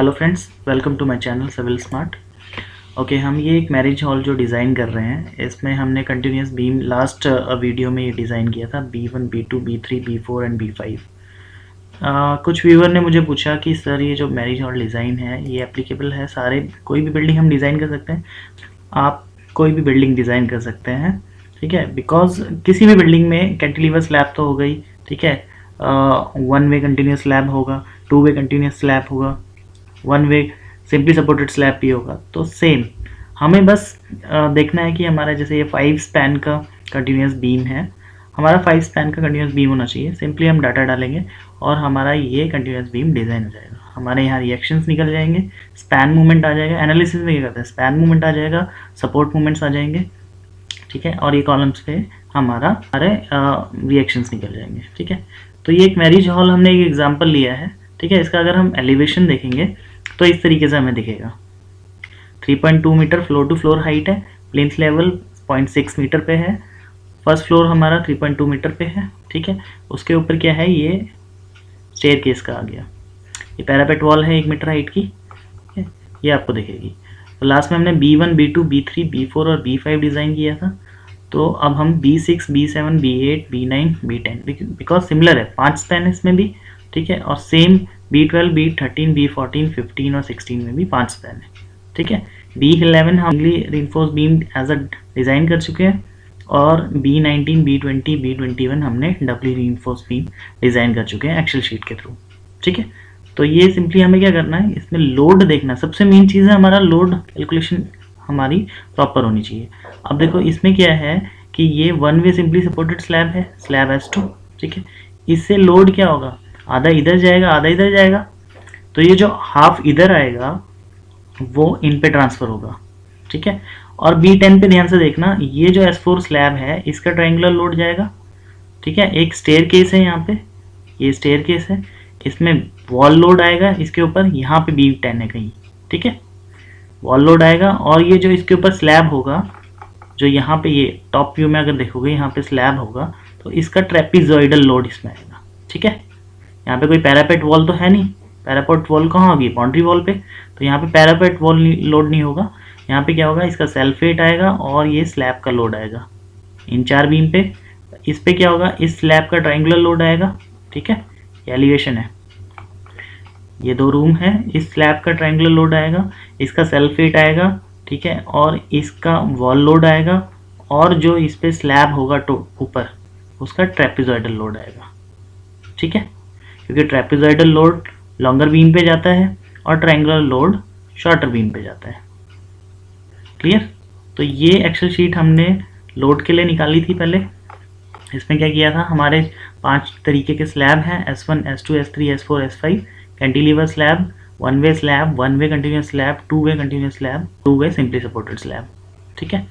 Hello friends, welcome to my channel civil smart. Okay, हम ये एक मैरिज हॉल जो डिज़ाइन कर रहे हैं, इसमें हमने कंटिन्यूस बीम लास्ट वीडियो में ये डिज़ाइन किया था B1, B2, B3, B4 and B5। कुछ व्यूअर ने मुझे पूछा कि सर ये जो मैरिज हॉल डिज़ाइन है ये एप्लीकेबल है सारे, कोई भी बिल्डिंग हम डिज़ाइन कर सकते हैं? आप कोई भी बिल्डिंग डिज़ाइन कर सकते हैं, ठीक है, बिकॉज किसी भी बिल्डिंग में कैंटिलीवर स्लैब तो हो गई, ठीक है, वन वे कंटिन्यूस स्लैब होगा, टू वे कंटिन्यूस स्लैब होगा, one way simply supported slab भी होगा। तो सेम हमें बस देखना है कि हमारा जैसे ये 5 स्पैन का कंटिन्यूस बीम है, हमारा 5 स्पैन का कंटिन्यूस बीम होना चाहिए। सिंपली हम डाटा डालेंगे और हमारा ये कंटिन्यूस बीम डिज़ाइन हो जाएगा। हमारे यहाँ रिएक्शंस निकल जाएंगे, स्पैन मूवमेंट आ जाएगा, एनालिसिस में क्या करते हैं, स्पैन मूवमेंट आ जाएगा, सपोर्ट मूवमेंट्स आ जाएंगे, ठीक है, और ये कॉलम्स पे हमारे रिएक्शंस निकल जाएंगे, ठीक है। तो ये एक मैरिज हॉल हमने एक एग्जांपल लिया है, ठीक है। इसका अगर हम एलिवेशन देखेंगे तो इस तरीके से हमें दिखेगा। 3.2 meter floor to floor height है, प्लिंथ लेवल 0.6 मीटर पे है, फर्स्ट फ्लोर हमारा 3.2 मीटर पे है, ठीक है। उसके ऊपर क्या है, ये स्टेयरकेस का आ गया। ये पैरापेट वॉल है 1 मीटर हाइट की, ठीक है, ये आपको दिखेगी। तो लास्ट में हमने B1, B2, B3, B4 और B5 डिज़ाइन किया था। तो अब हम B6, B7, B8, B9, B10 because similar है, 5 स्पैन इसमें भी, ठीक है, और सेम B12, B13, B14, 15 और 16 में भी 5 स्पैन है, ठीक है। B11 हम reinforce beam as a design कर चुके हैं, और B19, B20, B21 हमने डबली रिइंफोर्स बीम डिज़ाइन कर चुके हैं एक्सेल शीट के थ्रू, ठीक है। तो ये सिंपली हमें क्या करना है, इसमें लोड देखना, सबसे मेन चीज़ है हमारा लोड कैलकुलेशन हमारी प्रॉपर होनी चाहिए। अब देखो इसमें क्या है कि ये one way simply supported slab है, स्लैब S2, ठीक है। इससे लोड क्या होगा, आधा इधर जाएगा आधा इधर जाएगा, तो ये जो हाफ इधर आएगा वो इन पे ट्रांसफर होगा, ठीक है। और B10 पे ध्यान से देखना, ये जो S4 स्लैब है इसका ट्रायंगुलर लोड जाएगा, ठीक है। एक स्टेयर केस है यहाँ पे, ये स्टेयर केस है, इसमें वॉल लोड आएगा इसके ऊपर, यहाँ पे B10 है कहीं, ठीक है, वॉल लोड आएगा। और ये जो इसके ऊपर स्लैब होगा, जो यहाँ पे ये टॉप व्यू में अगर देखोगे यहाँ पे स्लैब होगा, तो इसका ट्रेपिजॉइडल लोड इसमें आएगा, ठीक है। यहाँ पे कोई पैरापेट वॉल तो है नहीं, पैरापेट वॉल कहाँ होगी, बाउंड्री वॉल पे, तो यहाँ पे पैरापेट वॉल लोड नहीं होगा। यहाँ पे क्या होगा, इसका सेल्फ वेट आएगा और ये स्लैब का लोड आएगा इन 4 बीम पे। इस पे क्या होगा, इस स्लैब का ट्रायंगुलर लोड आएगा, ठीक है, ये एलिवेशन है, ये 2 रूम है, इस स्लैब का ट्रायंगुलर लोड आएगा, इसका सेल्फ वेट आएगा, ठीक है, और इसका वॉल लोड आएगा, और जो इस पे स्लैब होगा तो ऊपर उसका ट्रेपिजॉइडल लोड आएगा, ठीक है, क्योंकि ट्रेपिजॉइडल लोड लॉन्गर बीम पे जाता है और ट्रायंगुलर लोड शॉर्टर बीम पे जाता है। क्लियर? तो ये एक्सेल शीट हमने लोड के लिए निकाली थी पहले। इसमें क्या किया था, हमारे 5 तरीके के स्लैब हैं, S1, S2, S3, S4, S5, cantilever slab, one way slab, one way continuous slab, two way continuous slab, two way simply supported slab, ठीक है।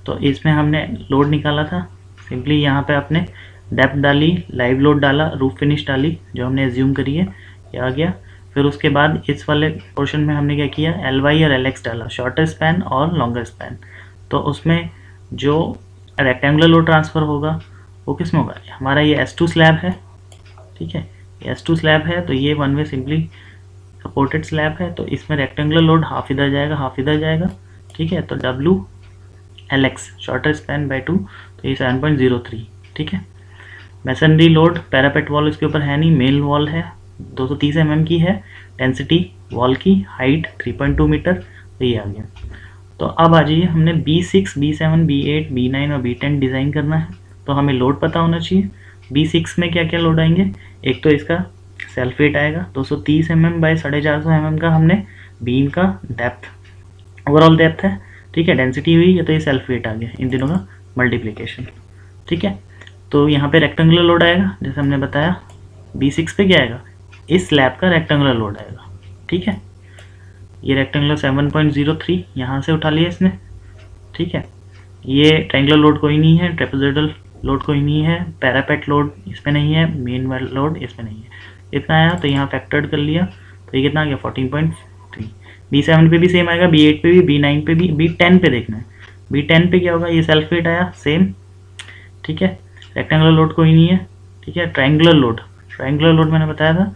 तो इसमें हमने लोड निकाला था, सिंपली यहाँ पे आपने डेप्थ डाली, लाइव लोड डाला, रूफ फिनिश डाली जो हमने एज्यूम करी है, ये आ गया। फिर उसके बाद इस वाले पोर्शन में हमने क्या किया, LY और LX डाला, शॉर्टर स्पैन और लॉन्गर स्पैन। तो उसमें जो रेक्टेंगुलर लोड ट्रांसफ़र होगा वो किस में होगा, हमारा ये S2 स्लैब है, ठीक है, ये S2 स्लैब है, तो ये one way simply supported slab है, तो इसमें रेक्टेंगुलर लोड हाफ इधर जाएगा हाफ इधर जाएगा, ठीक है। तो WLX शॉर्टर स्पैन बाय 2, तो ये 7.03, ठीक है। मैसनरी लोड, पैरापेट वॉल इसके ऊपर है नहीं, मेल वॉल है, 230 mm की है, डेंसिटी वॉल की, हाइट 3.2 मीटर, तो ये आ गया। तो अब आ जाइए, हमने B6, B7, B8, B9 और B10 डिज़ाइन करना है, तो हमें लोड पता होना चाहिए। B6 में क्या क्या लोड आएंगे, एक तो इसका सेल्फ वेट आएगा 230 mm बाय 450 mm का, हमने बीम का डेप्थ ओवरऑल डेप्थ है, ठीक है, डेंसिटी हुई, या तो ये सेल्फ वेट आ गया, इन तीनों का मल्टीप्लिकेशन, ठीक है। तो यहाँ पे रेक्टेंगुलर लोड आएगा, जैसे हमने बताया। B6 पे क्या आएगा, इस स्लैब का रेक्टेंगुलर लोड आएगा, ठीक है, ये रेक्टेंगुलर 7.03 यहाँ से उठा लिया इसने, ठीक है। ये ट्रायंगुलर लोड कोई नहीं है, ट्रेपेजॉइडल लोड कोई नहीं है, पैरापेट लोड इसमें नहीं है, मेन लोड इसमें नहीं है, इतना आया, तो यहाँ फैक्टर्ड कर लिया, तो ये कितना आ गया 14.3। B7 पे भी सेम आएगा, B8 पे भी, B9 पे भी, B10 पे देखना है, B10 पे क्या होगा, ये सेल्फ वेट आया सेम, ठीक है, रेक्टेंगुलर लोड कोई नहीं है, ठीक है। ट्रायंगुलर लोड मैंने बताया था,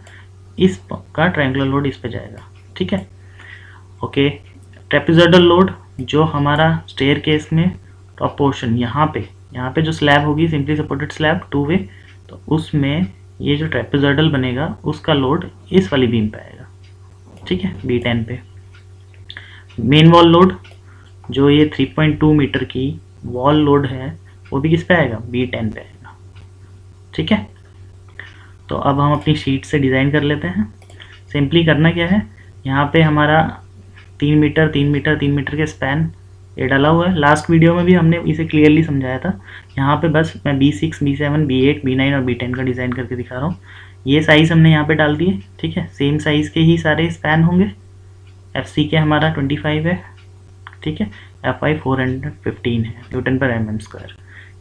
इस का ट्रायंगुलर लोड इस पे जाएगा, ठीक है। ओके, ट्रेपेजॉइडल लोड जो हमारा स्टेयर केस में टॉप पोर्शन यहाँ पे जो स्लैब होगी सिंपली सपोर्टेड स्लैब 2 वे, तो उसमें ये जो ट्रेपेजॉइडल बनेगा उसका लोड इस वाली बीम पे आएगा, ठीक है, B10 पे। मेन वॉल लोड जो ये 3.2 मीटर की वॉल लोड है वो भी किस पे आएगा, B10 पे आएगा, ठीक है। तो अब हम अपनी शीट से डिज़ाइन कर लेते हैं। सिंपली करना क्या है, यहाँ पे हमारा 3 मीटर 3 मीटर 3 मीटर के स्पैन ये डाला हुआ है। लास्ट वीडियो में भी हमने इसे क्लियरली समझाया था। यहाँ पे बस मैं B6 B7 B8 B9 और B10 का डिज़ाइन करके दिखा रहा हूँ। ये साइज़ हमने यहाँ पे डाल दिए, ठीक है। सेम साइज़ के ही सारे स्पैन होंगे। FC के हमारा 25 है, ठीक है। FI 415 है न्यूटन पर mm²।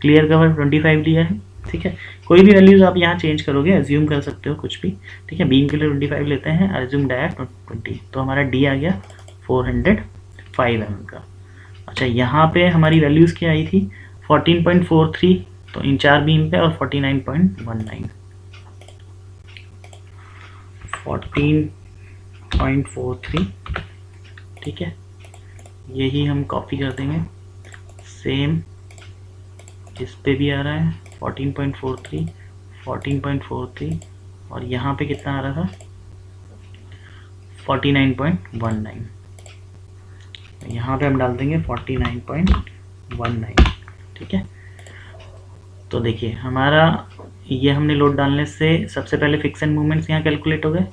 क्लियर कवर 25 दिया है, ठीक है। कोई भी वैल्यूज़ आप यहाँ चेंज करोगे, एज्यूम कर सकते हो कुछ भी, ठीक है। बीम के लिए 25 लेते हैं, एज्यूम डाया 20, तो हमारा D आ गया 405 mm का। अच्छा, यहाँ पे हमारी वैल्यूज़ क्या आई थी, 14.43, तो इन 4 बीम पे, और 49.19, 14.43, ठीक है। यही हम कॉपी कर देंगे, सेम इस पे भी आ रहा है 14.43, 14.43, और यहाँ पे कितना आ रहा था 49.19, यहाँ पे हम डाल देंगे 49.19, ठीक है। तो देखिए हमारा ये हमने लोड डालने से सबसे पहले फिक्स एंड मूवमेंट्स यहाँ कैलकुलेट हो गए।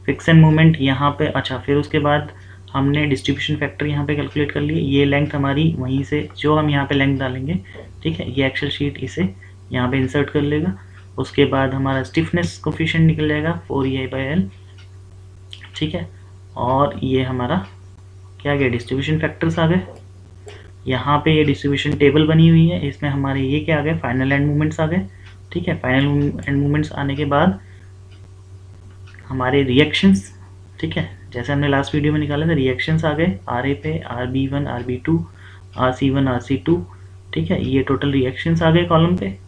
फिक्स एंड मूवमेंट यहाँ पे, अच्छा, फिर उसके बाद हमने डिस्ट्रीब्यूशन फैक्टर यहाँ पे कैलकुलेट कर लिए। ये लेंथ हमारी वहीं से जो हम यहाँ पे लेंथ डालेंगे, ठीक है, ये एक्सेल शीट इसे यहाँ पे इंसर्ट कर लेगा। उसके बाद हमारा स्टिफनेस कोफिशिएंट निकल जाएगा 4EI/L, ठीक है। और ये हमारा क्या गया, डिस्ट्रीब्यूशन फैक्टर्स आ गए। यहाँ पे ये डिस्ट्रीब्यूशन टेबल बनी हुई है, इसमें हमारे ये क्या आ गए, फाइनल एंड मूवमेंट्स आ गए, ठीक है। फाइनल एंड मूवमेंट्स आने के बाद हमारे रिएक्शंस, ठीक है, जैसे हमने लास्ट वीडियो में निकाले थे, रिएक्शंस आ गए RA पे, RB1 RB2 RC1 RC2, ठीक है। ये टोटल रिएक्शंस आ गए कॉलम पे,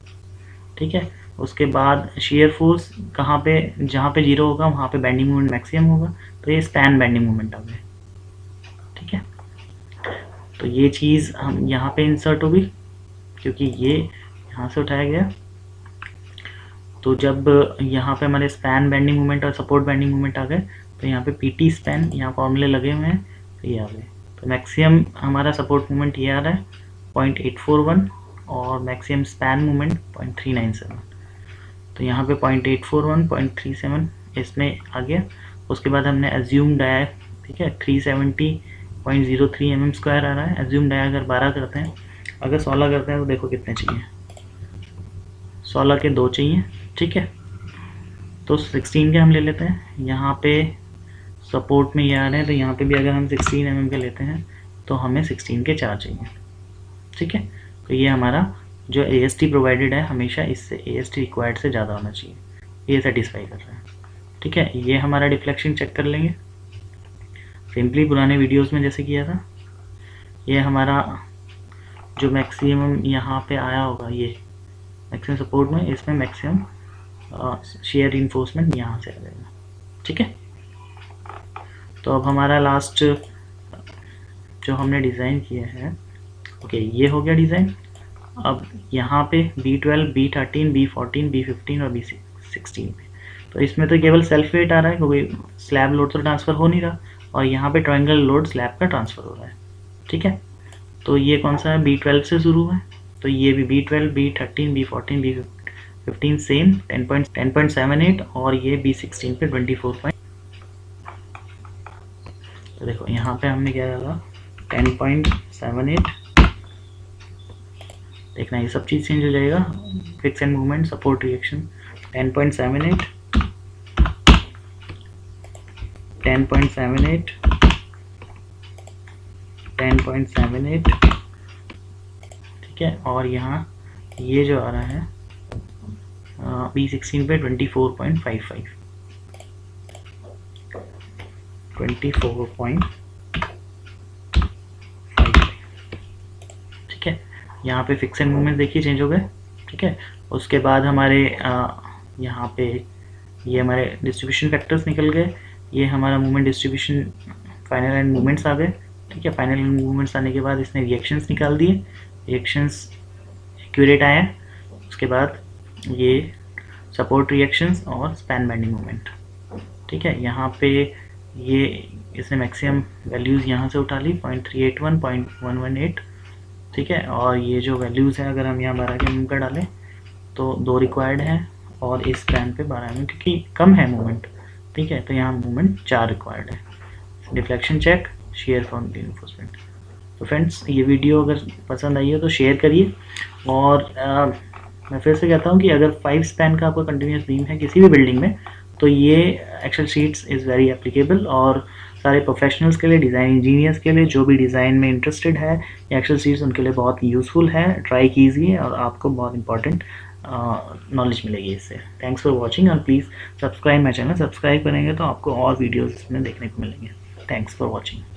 ठीक है। उसके बाद शेयर फोर्स कहाँ पे, जहाँ पे 0 होगा वहाँ पे बेंडिंग मोमेंट मैक्सिमम होगा, तो ये स्पैन बेंडिंग मोमेंट आ गए, ठीक है। तो ये चीज़ हम यहाँ पे इंसर्ट होगी क्योंकि ये यहाँ से उठाया गया। तो जब यहाँ पे हमारे स्पैन बेंडिंग मोमेंट और सपोर्ट बेंडिंग मोमेंट आ गए, तो यहाँ पे PT स्पैन, यहाँ फॉर्मूले लगे हुए हैं, तो ये आ गए। तो मैक्सिमम हमारा सपोर्ट मोमेंट ये आ रहा है 0.841 और मैक्सिमम स्पैन मोमेंट 0.397, तो यहाँ पे 0.841 0.37 इसमें आ गया। उसके बाद हमने एज्यूम डाया, ठीक है, 370.03 mm² आ रहा है। एज्यूम डाया अगर 12 करते हैं, अगर 16 करते हैं तो देखो कितने चाहिए, 16 के 2 चाहिए, ठीक है। तो 16 के हम ले लेते हैं। यहाँ पे सपोर्ट में ये आ रहे हैं, तो यहाँ पे भी अगर हम 16 mm के लेते हैं तो हमें 16 के 4 चाहिए, ठीक है। तो ये हमारा जो AST प्रोवाइडेड है, हमेशा इससे AST रिक्वायर्ड से ज़्यादा होना चाहिए, ये सेटिस्फाई कर रहा है, ठीक है। ये हमारा डिफ्लेक्शन चेक कर लेंगे सिंपली पुराने वीडियोस में जैसे किया था। ये हमारा जो मैक्सिमम यहाँ पे आया होगा, ये मैक्सिमम सपोर्ट में, इसमें मैक्सिमम शेयर इन्फोर्समेंट यहाँ से आ जाएगा, ठीक है। तो अब हमारा लास्ट जो हमने डिज़ाइन किया है, ओके, ये हो गया डिज़ाइन। अब यहाँ पे B12 B13 B14 B15 और B16 पे, तो इसमें तो केवल सेल्फ वेट आ रहा है क्योंकि स्लैब लोड तो ट्रांसफ़र हो नहीं रहा, और यहाँ पे ट्रायंगल लोड स्लैब का ट्रांसफ़र हो रहा है, ठीक है। तो ये कौन सा है, B12 से शुरू है, तो ये भी B12 B13 B14 B15 same 10.78, और ये B16 पे 24. तो देखो यहाँ पे हमने क्या डाला 10.78, देखना ये सब चीज़ चेंज हो जाएगा। Fix and movement support reaction 10.78 10.78 10.78, ठीक है। और यहाँ ये जो आ रहा है B16 पे 24.55 24.55, ठीक है। यहाँ पे फिक्स एंड मूवमेंट देखिए चेंज हो गए, ठीक है। उसके बाद हमारे यहाँ पे ये हमारे डिस्ट्रीब्यूशन फैक्टर्स निकल गए। ये हमारा movement distribution final and movements आ गए। ठीक है, फाइनल एंड मूवमेंट्स आने के बाद इसने रिएक्शंस निकाल दिए, रिएक्शंस एक्यूरेट आया। उसके बाद ये सपोर्ट रिएक्शंस और स्पैन बेंडिंग मूवमेंट। ठीक है, यहाँ पे ये इसने मैक्सिमम वैल्यूज़ यहाँ से उठा ली 0.381 0.118। ठीक है, और ये जो वैल्यूज़ हैं अगर हम यहाँ 12 के mm का डालें तो 2 रिक्वायर्ड हैं और इस स्पैन पे 12 mm क्योंकि कम है मूवमेंट। ठीक है, तो यहाँ मूवमेंट 4 रिक्वायर्ड है। Deflection check, shear form reinforcement. तो फ्रेंड्स, ये वीडियो अगर पसंद आई हो तो शेयर करिए। और मैं फिर से कहता हूँ कि अगर 5 स्पैन का आपका कंटिन्यूस बीम है किसी भी बिल्डिंग में तो ये excel sheets is very applicable, और सारे प्रोफेशनल्स के लिए, डिज़ाइन इंजीनियर्स के लिए, जो भी डिज़ाइन में इंटरेस्टेड है, ये एक्सेल शीट्स उनके लिए बहुत यूज़फुल है। ट्राई कीजिए और आपको बहुत इंपॉर्टेंट नॉलेज मिलेगी इससे। थैंक्स फॉर वॉचिंग और please subscribe my channel. Subscribe करेंगे तो आपको और वीडियोज़ इसमें देखने को मिलेंगे। Thanks for watching.